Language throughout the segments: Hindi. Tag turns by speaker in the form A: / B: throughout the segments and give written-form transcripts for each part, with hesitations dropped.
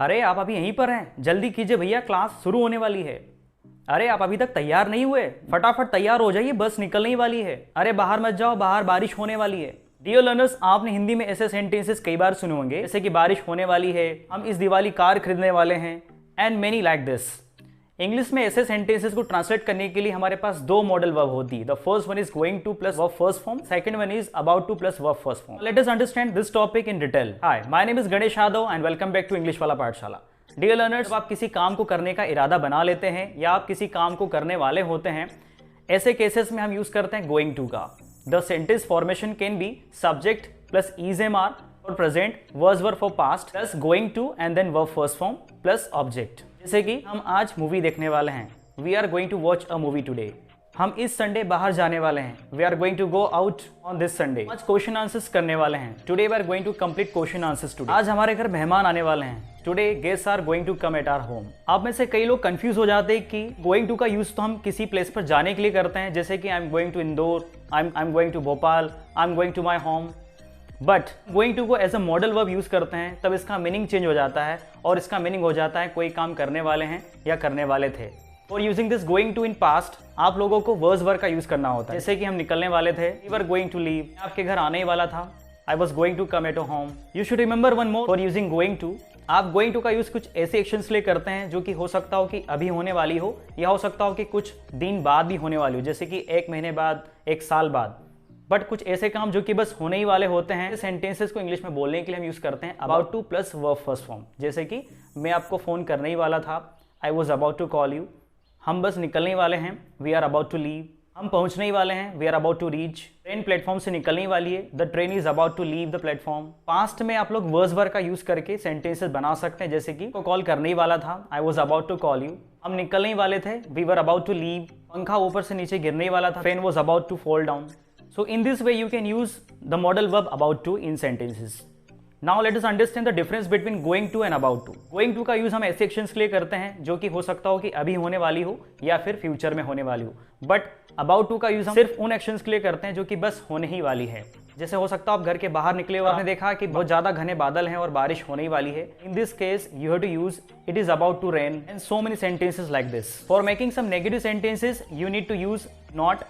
A: अरे आप अभी यहीं पर हैं, जल्दी कीजिए भैया, क्लास शुरू होने वाली है। अरे आप अभी तक तैयार नहीं हुए, फटाफट तैयार हो जाइए, बस निकलने ही वाली है। अरे बाहर मत जाओ, बाहर बारिश होने वाली है। डियर लर्नर्स, आपने हिंदी में ऐसे सेंटेंसेस कई बार सुने होंगे, जैसे कि बारिश होने वाली है, हम इस दिवाली कार खरीदने वाले हैं, and many like this. English में ऐसे सेंटेंसेस को ट्रांसलेट करने के लिए हमारे पास दो मॉडल वर्ब होती है। The first one is going to plus verb first form, second one is about to plus verb first form. Let us understand this topic in detail. Hi, my name is Ganesh Yadav and welcome back to English वाला पाठशाला। डियर लर्नर्स, जब आप किसी काम को करने का इरादा बना लेते हैं या आप किसी काम को करने वाले होते हैं, ऐसे केसेस में हम यूज करते हैं गोइंग टू का। The sentence formation can be subject plus is am are for present, verb verb for past plus going to and then verb first form plus object. जैसे कि हम आज मूवी देखने वाले हैं, we are going to watch a movie today. हम इस संडे बाहर जाने वाले हैं, we are going to go out on this Sunday. आज क्वेश्चन आंसर्स करने वाले हैं, today we are going to complete question answers today. आज हमारे घर मेहमान आने वाले हैं, today guests are going to come at our home. आप में से कई लोग कंफ्यूज हो जाते हैं कि गोइंग टू का यूज तो हम किसी प्लेस पर जाने के लिए करते हैं, जैसे कि I am going to Indore, I am going to Bhopal, I am going to my home. But going to को as a modal verb use करते हैं, तब इसका मीनिंग चेंज हो जाता है और इसका मीनिंग हो जाता है कोई काम करने वाले हैं या करने वाले थे। और using this going to in past, आप लोगों को वर्स वर्ब का यूज करना होता है। जैसे कि हम निकलने वाले थे, we were going to leave, आपके घर आने ही वाला था, I was going to come at home. You should remember one more for using going to. आप गोइंग टू का यूज कुछ ऐसे एक्शंस लिए करते हैं जो कि हो सकता हो कि अभी होने वाली हो, या हो सकता हो कि कुछ दिन बाद भी होने वाली हो, जैसे कि एक महीने बाद, एक साल बाद। बट कुछ ऐसे काम जो कि बस होने ही वाले होते हैं, सेंटेंसेस को इंग्लिश में बोलने के लिए हम यूज करते हैं about to plus verb first form. जैसे कि मैं आपको फोन करने ही वाला था, I was about to call you. हम बस निकलने ही वाले हैं, we are about to leave. हम पहुंचने ही वाले हैं, we are about to reach. Train platform से निकलने ही वाली है, the train is about to leave the platform. Past में आप लोग वर्स वर्ब का यूज करके सेंटेंसेस बना सकते हैं, जैसे कि को कॉल करने ही वाला था, I was about to call you. हम निकलने ही वाले थे, we were about to leave. पंखा ऊपर से नीचे गिरने ही वाला था, pen was about to fall down. So in this way you can use the modal verb about to in sentences. Now let us understand the difference between going to and about to. Going to का यूज हम ऐसे एक्शंस के लिए करते हैं जो कि हो सकता हो कि अभी होने वाली हो या फिर फ्यूचर में होने वाली हो। बट about to का यूज हम सिर्फ उन एक्शंस के लिए करते हैं जो कि बस होने ही वाली है। जैसे हो सकता हो आप घर के बाहर निकले हो, आपने देखा कि बहुत ज्यादा घने बादल हैं और बारिश होने ही वाली है। In this case you have to use it is about to rain and so many sentences like this. For making some negative sentences you need to use not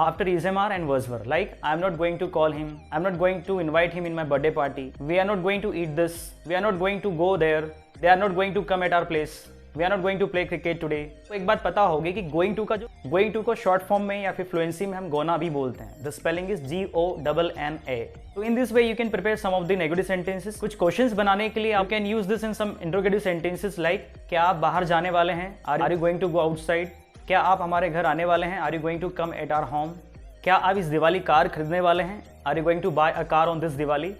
A: after is-am-are and verse verb, like I am not going to call him, I am not going to invite him in my birthday party, we are not going to eat this, we are not going to go there, they are not going to come at our place, we are not going to play cricket today। तो एक बात पता होगी कि going to का जो going to को शॉर्ट फॉर्म में या फिर फ्लुएंसी में हम गोना भी बोलते हैं। The spelling is G-O-N-N-A। तो in this way you can prepare some of the negative sentences। कुछ क्वेश्चंस बनाने के लिए आप can use this in some interrogative sentences like क्या आप बाहर जाने वाले हैं, are you going to go outside? क्या आप हमारे घर आने वाले हैं, are you going to come at our home? क्या आप इस दिवाली कार खरीदने वाले हैं, are you going to buy a car on this Diwali?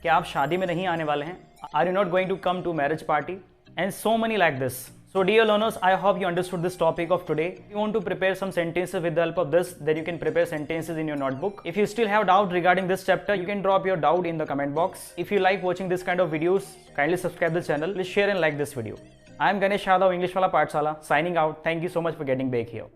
A: क्या आप शादी में नहीं आने वाले हैं, are you not going to come to marriage party? And so many like this. So dear learners, I hope you understood this topic of today. If you want to prepare some sentences with the help of this, then you can prepare sentences in your notebook. If you still have doubt regarding this chapter, you can drop your doubt in the comment box. If you like watching this kind of videos, kindly subscribe the channel. Please share and like this video. I am Ganesh Yadav, English Wala Pathshala, signing out. Thank you so much for getting back here.